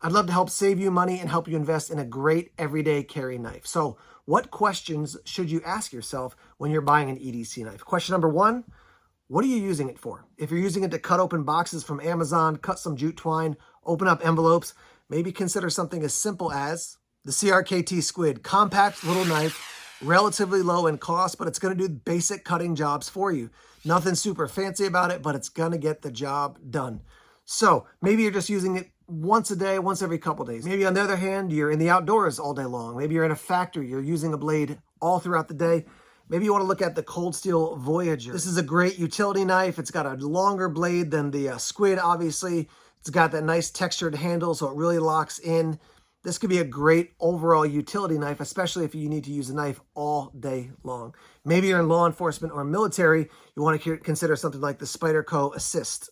I'd love to help save you money and help you invest in a great everyday carry knife. So what questions should you ask yourself when you're buying an EDC knife? Question number one, what are you using it for? If you're using it to cut open boxes from Amazon, cut some jute twine, open up envelopes, maybe consider something as simple as the CRKT Squid. Compact little knife, relatively low in cost, but it's going to do basic cutting jobs for you. Nothing super fancy about it, but it's going to get the job done. So maybe you're just using it once a day, once every couple days. Maybe on the other hand, you're in the outdoors all day long. Maybe you're in a factory, you're using a blade all throughout the day. Maybe you want to look at the Cold Steel Voyager. This is a great utility knife. It's got a longer blade than the Squid, obviously. It's got that nice textured handle, so it really locks in. This could be a great overall utility knife, especially if you need to use a knife all day long. Maybe you're in law enforcement or military. You want to consider something like the Spyderco Assist.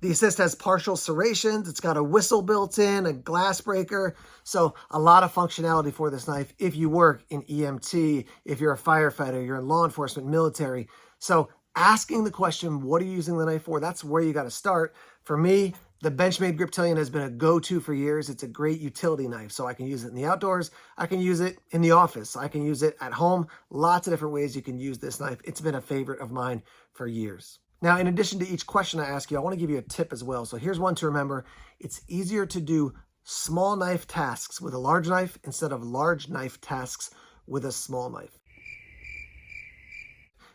The Assist has partial serrations. It's got a whistle built in, a glass breaker. So a lot of functionality for this knife if you work in EMT, if you're a firefighter, you're in law enforcement, military. So asking the question, what are you using the knife for? That's where you got to start. For me, the Benchmade Griptilian has been a go-to for years. It's a great utility knife. So I can use it in the outdoors. I can use it in the office. I can use it at home. Lots of different ways you can use this knife. It's been a favorite of mine for years. Now, in addition to each question I ask you, I want to give you a tip as well. So here's one to remember. It's easier to do small knife tasks with a large knife instead of large knife tasks with a small knife.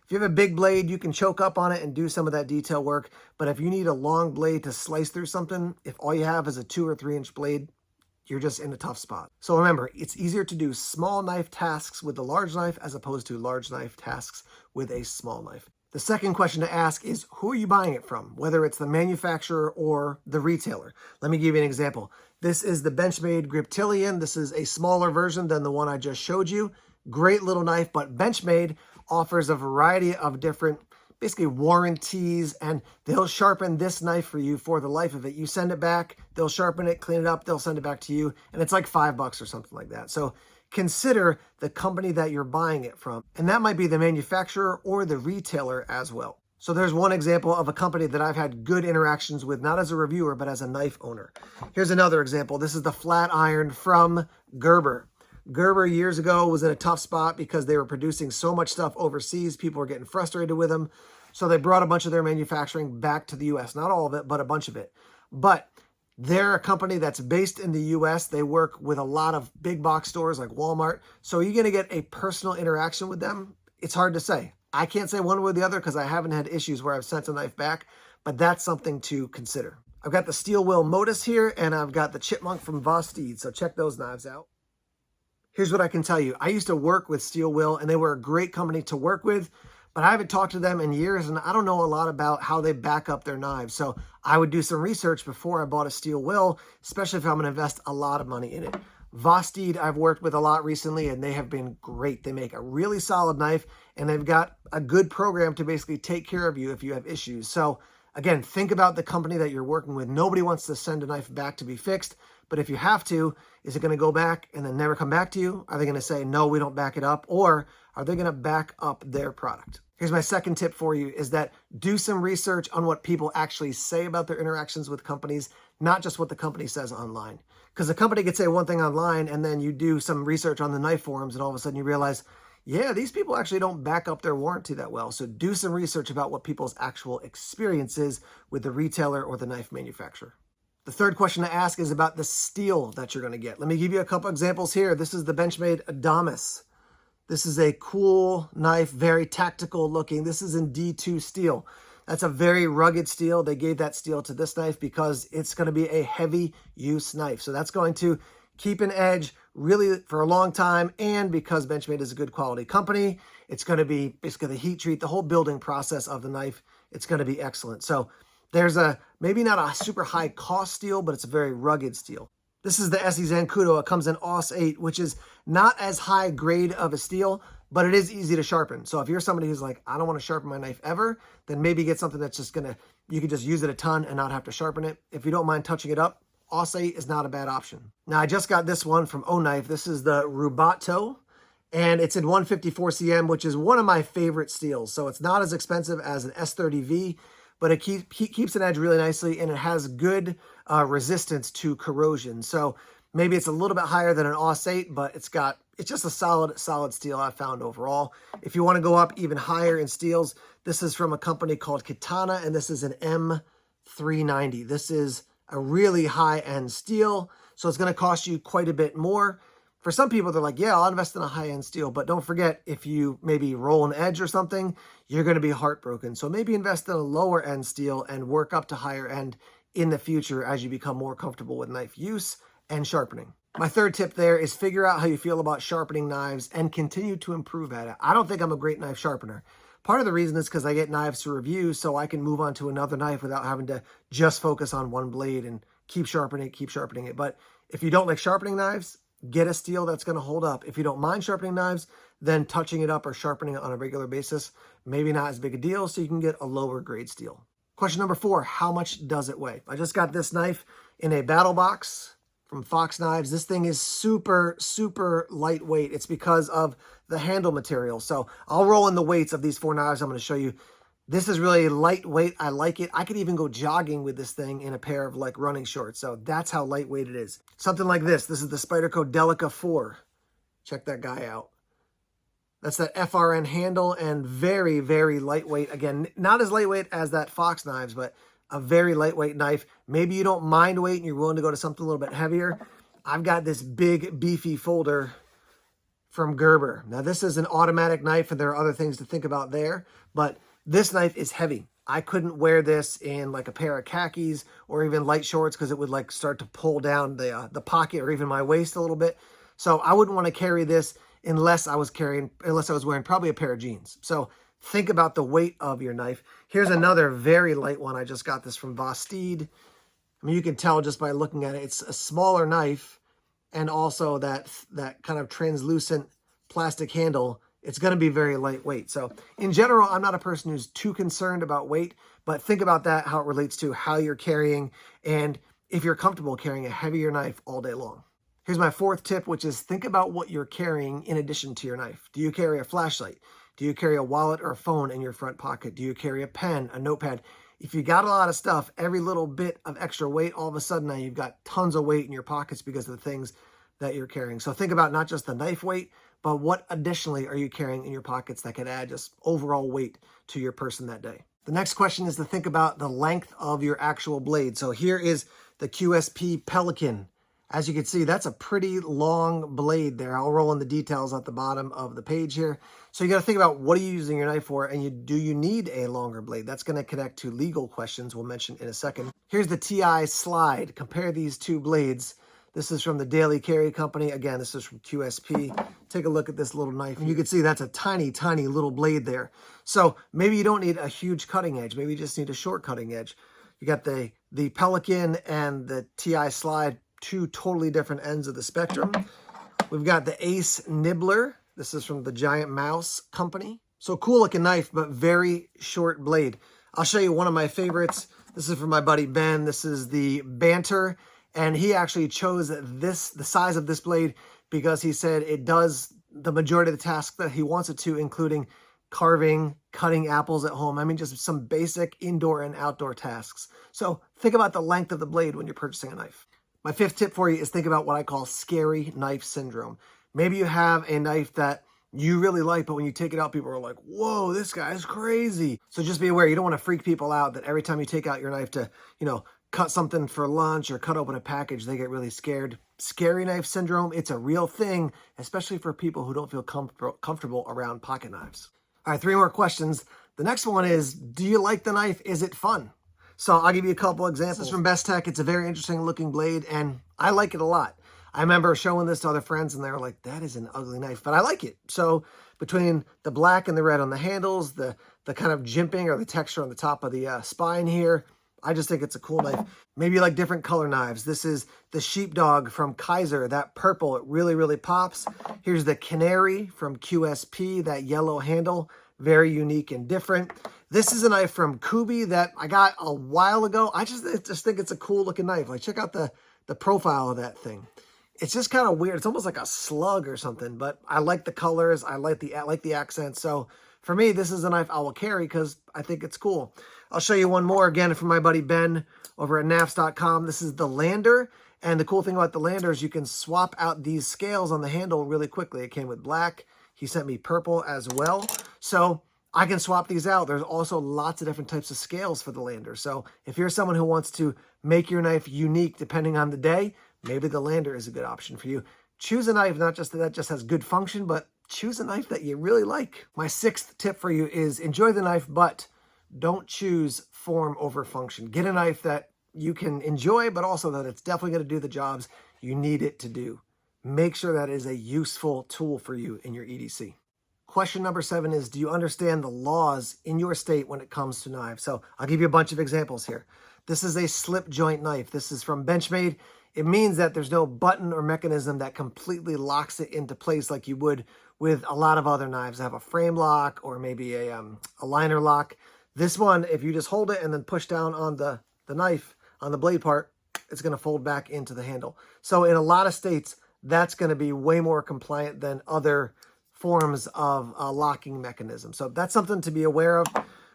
If you have a big blade, you can choke up on it and do some of that detail work. But if you need a long blade to slice through something, if all you have is a 2 or 3 inch blade, you're just in a tough spot. So remember, it's easier to do small knife tasks with a large knife as opposed to large knife tasks with a small knife. The second question to ask is, who are you buying it from? Whether it's the manufacturer or the retailer. Let me give you an example. This is the Benchmade Griptilian. This is a smaller version than the one I just showed you. Great little knife, but Benchmade offers a variety of different, basically warranties, and they'll sharpen this knife for you for the life of it. You send it back, they'll sharpen it, clean it up, they'll send it back to you, and it's like $5 or something like that. So consider the company that you're buying it from, and that might be the manufacturer or the retailer as well. So there's one example of a company that I've had good interactions with, not as a reviewer, but as a knife owner. Here's another example. This is the flat iron from Gerber. Gerber years ago was in a tough spot because they were producing so much stuff overseas. People were getting frustrated with them. So they brought a bunch of their manufacturing back to the US. Not all of it, but a bunch of it. But they're a company that's based in the US. They work with a lot of big box stores like Walmart. So are you going to get a personal interaction with them? It's hard to say. I can't say one way or the other because I haven't had issues where I've sent a knife back, but that's something to consider. I've got the Steel Will Modus here, and I've got the Chipmunk from Vids. So check those knives out. Here's what I can tell you. I used to work with Steel Will, and they were a great company to work with, but I haven't talked to them in years, and I don't know a lot about how they back up their knives. So I would do some research before I bought a Steel Will, especially if I'm going to invest a lot of money in it. Vids I've worked with a lot recently, and they have been great. They make a really solid knife, and they've got a good program to basically take care of you if you have issues. So again, think about the company that you're working with. Nobody wants to send a knife back to be fixed. But if you have to, is it going to go back and then never come back to you? Are they going to say, no, we don't back it up? Or are they going to back up their product? Here's my second tip for you is that do some research on what people actually say about their interactions with companies, not just what the company says online. Because the company could say one thing online and then you do some research on the knife forums and all of a sudden you realize, yeah, these people actually don't back up their warranty that well. So do some research about what people's actual experience is with the retailer or the knife manufacturer. The third question to ask is about the steel that you're going to get. Let me give you a couple examples here. This is the Benchmade Adamas. This is a cool knife, very tactical looking. This is in D2 steel. That's a very rugged steel. They gave that steel to this knife because it's going to be a heavy use knife. So that's going to keep an edge really for a long time. And because Benchmade is a good quality company, it's going to be basically the heat treat, the whole building process of the knife. It's going to be excellent. So there's maybe not a super high cost steel, but it's a very rugged steel. This is the SE Zancudo. It comes in AUS-8, which is not as high grade of a steel, but it is easy to sharpen. So if you're somebody who's like, I don't want to sharpen my knife ever, then maybe get something that's just you can just use it a ton and not have to sharpen it. If you don't mind touching it up, AUS-8 is not a bad option. Now, I just got this one from O-Knife. This is the Rubato, and it's in 154 cm, which is one of my favorite steels. So it's not as expensive as an S30V, but it keeps an edge really nicely, and it has good resistance to corrosion. So maybe it's a little bit higher than an AUS-8, but it's just a solid steel I've found overall. If you want to go up even higher in steels, this is from a company called Katana, and this is an M390. This is a really high-end steel, so it's going to cost you quite a bit more. For some people, they're like, yeah, I'll invest in a high-end steel, but don't forget, if you maybe roll an edge or something, you're going to be heartbroken. So maybe invest in a lower-end steel and work up to higher end in the future as you become more comfortable with knife use and sharpening. My third tip there is figure out how you feel about sharpening knives and continue to improve at it. I don't think I'm a great knife sharpener. Part of the reason is because I get knives to review so I can move on to another knife without having to just focus on one blade and keep sharpening it. But if you don't like sharpening knives, get a steel that's going to hold up. If you don't mind sharpening knives, then touching it up or sharpening it on a regular basis, maybe not as big a deal, so you can get a lower grade steel. Question number 4, how much does it weigh? I just got this knife in a battle box from Fox Knives. This thing is super, super lightweight. It's because of the handle material. So I'll roll in the weights of these 4 knives I'm going to show you. This is really lightweight. I like it. I could even go jogging with this thing in a pair of like running shorts. So that's how lightweight it is. Something like this. This is the Spyderco Delica 4. Check that guy out. That's that FRN handle and very, very lightweight. Again, not as lightweight as that Fox Knives, but a very lightweight knife. Maybe you don't mind weight and you're willing to go to something a little bit heavier. I've got this big, beefy folder from Gerber. Now, this is an automatic knife, and there are other things to think about there, but this knife is heavy. I couldn't wear this in like a pair of khakis or even light shorts because it would like start to pull down the pocket or even my waist a little bit. So I wouldn't want to carry this unless I was wearing probably a pair of jeans. So think about the weight of your knife. Here's another very light one. I just got this from Vostede. I mean, you can tell just by looking at it, it's a smaller knife, and also that kind of translucent plastic handle. It's going to be very lightweight. So in general, I'm not a person who's too concerned about weight, but think about that, how it relates to how you're carrying, and if you're comfortable carrying a heavier knife all day long. Here's my 4th tip, which is think about what you're carrying in addition to your knife. Do you carry a flashlight? Do you carry a wallet or a phone in your front pocket? Do you carry a pen, a notepad? If you got a lot of stuff, every little bit of extra weight, all of a sudden now you've got tons of weight in your pockets because of the things that you're carrying. So think about not just the knife weight, but what additionally are you carrying in your pockets that could add just overall weight to your person that day. The next question is to think about the length of your actual blade. So here is the QSP Pelican. As you can see, that's a pretty long blade there. I'll roll in the details at the bottom of the page here. So you got to think about what are you using your knife for, and do you need a longer blade? That's going to connect to legal questions we'll mention in a second. Here's the TI Slide. Compare these 2 blades. This is from the Daily Carry Company. Again, this is from QSP. Take a look at this little knife. And you can see that's a tiny, tiny little blade there. So maybe you don't need a huge cutting edge. Maybe you just need a short cutting edge. You got the Pelican and the TI Slide, 2 totally different ends of the spectrum. We've got the Ace Nibbler. This is from the Giant Mouse Company. So cool looking knife, but very short blade. I'll show you one of my favorites. This is from my buddy Ben. This is the Banter. And he actually chose the size of this blade because he said it does the majority of the tasks that he wants it to, including carving, cutting apples at home. I mean, just some basic indoor and outdoor tasks. So think about the length of the blade when you're purchasing a knife. My 5th tip for you is think about what I call scary knife syndrome. Maybe you have a knife that you really like, but when you take it out, people are like, whoa, this guy's crazy. So just be aware, you don't want to freak people out that every time you take out your knife to, cut something for lunch or cut open a package, they get really scared. Scary knife syndrome, it's a real thing, especially for people who don't feel comfortable around pocket knives. All right, 3 more questions. The next one is, do you like the knife? Is it fun? So I'll give you a couple examples. This is from Bestech. It's a very interesting looking blade, and I like it a lot. I remember showing this to other friends, and they were like, that is an ugly knife, but I like it. So between the black and the red on the handles, the kind of jimping or the texture on the top of the spine here, I just think it's a cool knife. Maybe you like different color knives. This is the Sheepdog from Kaiser. That purple, it really, really pops. Here's the Canary from QSP, that yellow handle. Very unique and different. This is a knife from Kubery that I got a while ago. I just think it's a cool looking knife. Like, check out the profile of that thing. It's just kind of weird. It's almost like a slug or something, but I like the colors. I like the accent. So for me, this is a knife I will carry because I think it's cool. I'll show you one more again from my buddy Ben over at nafs.com. This is the Lander. And the cool thing about the Lander is you can swap out these scales on the handle really quickly. It came with black. He sent me purple as well. So I can swap these out. There's also lots of different types of scales for the Lander. So if you're someone who wants to make your knife unique depending on the day, maybe the Lander is a good option for you. Choose a knife, not just that just has good function, but choose a knife that you really like. My 6th tip for you is enjoy the knife, but don't choose form over function. Get a knife that you can enjoy, but also that it's definitely going to do the jobs you need it to do. Make sure that is a useful tool for you in your EDC. Question number 7 is, do you understand the laws in your state when it comes to knives? So I'll give you a bunch of examples here. This is a slip joint knife. This is from Benchmade. It means that there's no button or mechanism that completely locks it into place like you would with a lot of other knives that have a frame lock or maybe a liner lock. This one, if you just hold it and then push down on the knife, on the blade part, it's going to fold back into the handle. So in a lot of states, that's going to be way more compliant than other forms of locking mechanism. So that's something to be aware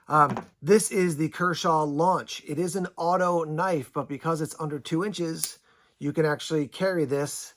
of. This is the Kershaw Launch. It is an auto knife, but because it's under 2 inches, you can actually carry this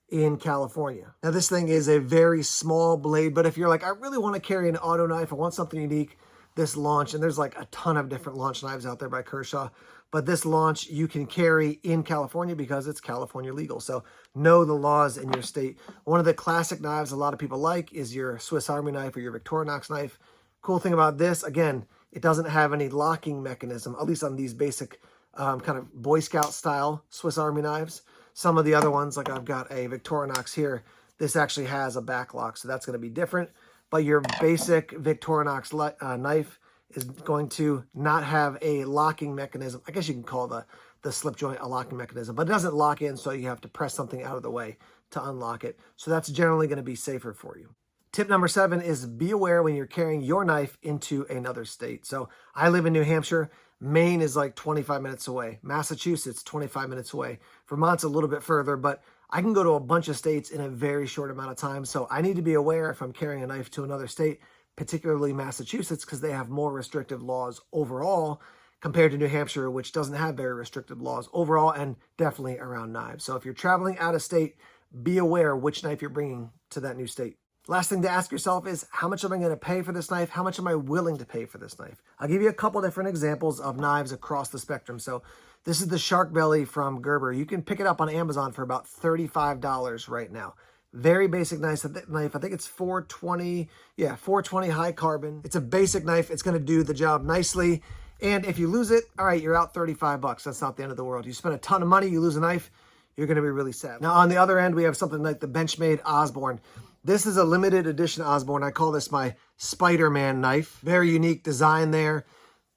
in California. Now this thing is a very small blade, but if you're like, I really want to carry an auto knife, I want something unique, this Launch, and there's like a ton of different Launch knives out there by Kershaw, but this Launch you can carry in California because it's California legal. So know the laws in your state. One of the classic knives a lot of people like is your Swiss Army knife or your Victorinox knife. Cool thing about this, again, it doesn't have any locking mechanism, at least on these basic kind of Boy Scout style Swiss Army knives. Some of the other ones, like I've got a Victorinox here, this actually has a back lock, so that's going to be different. But your basic Victorinox knife is going to not have a locking mechanism. I guess you can call the slip joint a locking mechanism, but it doesn't lock in, so you have to press something out of the way to unlock it. So that's generally going to be safer for you. Tip number 7 is be aware when you're carrying your knife into another state. So I live in New Hampshire. Maine is like 25 minutes away. Massachusetts, 25 minutes away. Vermont's a little bit further, but I can go to a bunch of states in a very short amount of time. So I need to be aware if I'm carrying a knife to another state, particularly Massachusetts, because they have more restrictive laws overall compared to New Hampshire, which doesn't have very restrictive laws overall and definitely around knives. So if you're traveling out of state, be aware which knife you're bringing to that new state. Last thing to ask yourself is, how much am I going to pay for this knife? How much am I willing to pay for this knife? I'll give you a couple different examples of knives across the spectrum. So this is the Shark Belly from Gerber. You can pick it up on Amazon for about $35 right now. Very basic knife. I think it's 420. Yeah, 420 high carbon. It's a basic knife. It's going to do the job nicely. And if you lose it, all right, you're out $35. That's not the end of the world. You spend a ton of money, you lose a knife, you're going to be really sad. Now, on the other end, we have something like the Benchmade Osborne. This is a limited edition Osborne. I call this my Spider-Man knife. Very unique design there.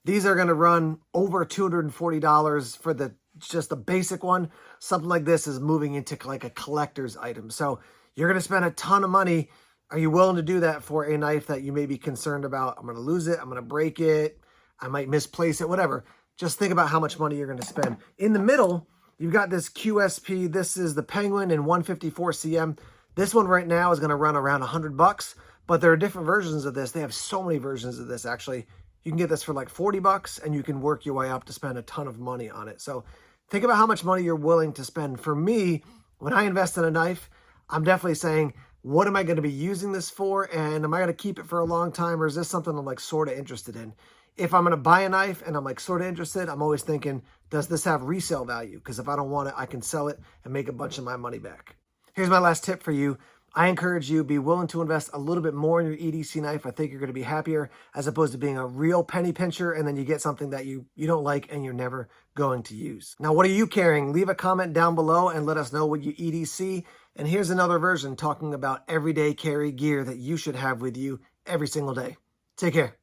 These are going to run over $240 for just the basic one. Something like this is moving into like a collector's item. So you're going to spend a ton of money. Are you willing to do that for a knife that you may be concerned about? I'm going to lose it. I'm going to break it. I might misplace it, whatever. Just think about how much money you're going to spend. In the middle, you've got this QSP. This is the Penguin in 154 cm. This one right now is going to run around $100, but there are different versions of this. They have so many versions of this, actually. You can get this for like $40, and you can work your way up to spend a ton of money on it. So think about how much money you're willing to spend. For me, when I invest in a knife, I'm definitely saying, what am I going to be using this for? And am I going to keep it for a long time? Or is this something I'm like sort of interested in? If I'm going to buy a knife and I'm like sort of interested, I'm always thinking, does this have resale value? Because if I don't want it, I can sell it and make a bunch of my money back. Here's my last tip for you. I encourage you, be willing to invest a little bit more in your EDC knife. I think you're going to be happier as opposed to being a real penny pincher and then you get something that you don't like and you're never going to use. Now, what are you carrying? Leave a comment down below and let us know what you EDC. And here's another version talking about everyday carry gear that you should have with you every single day. Take care.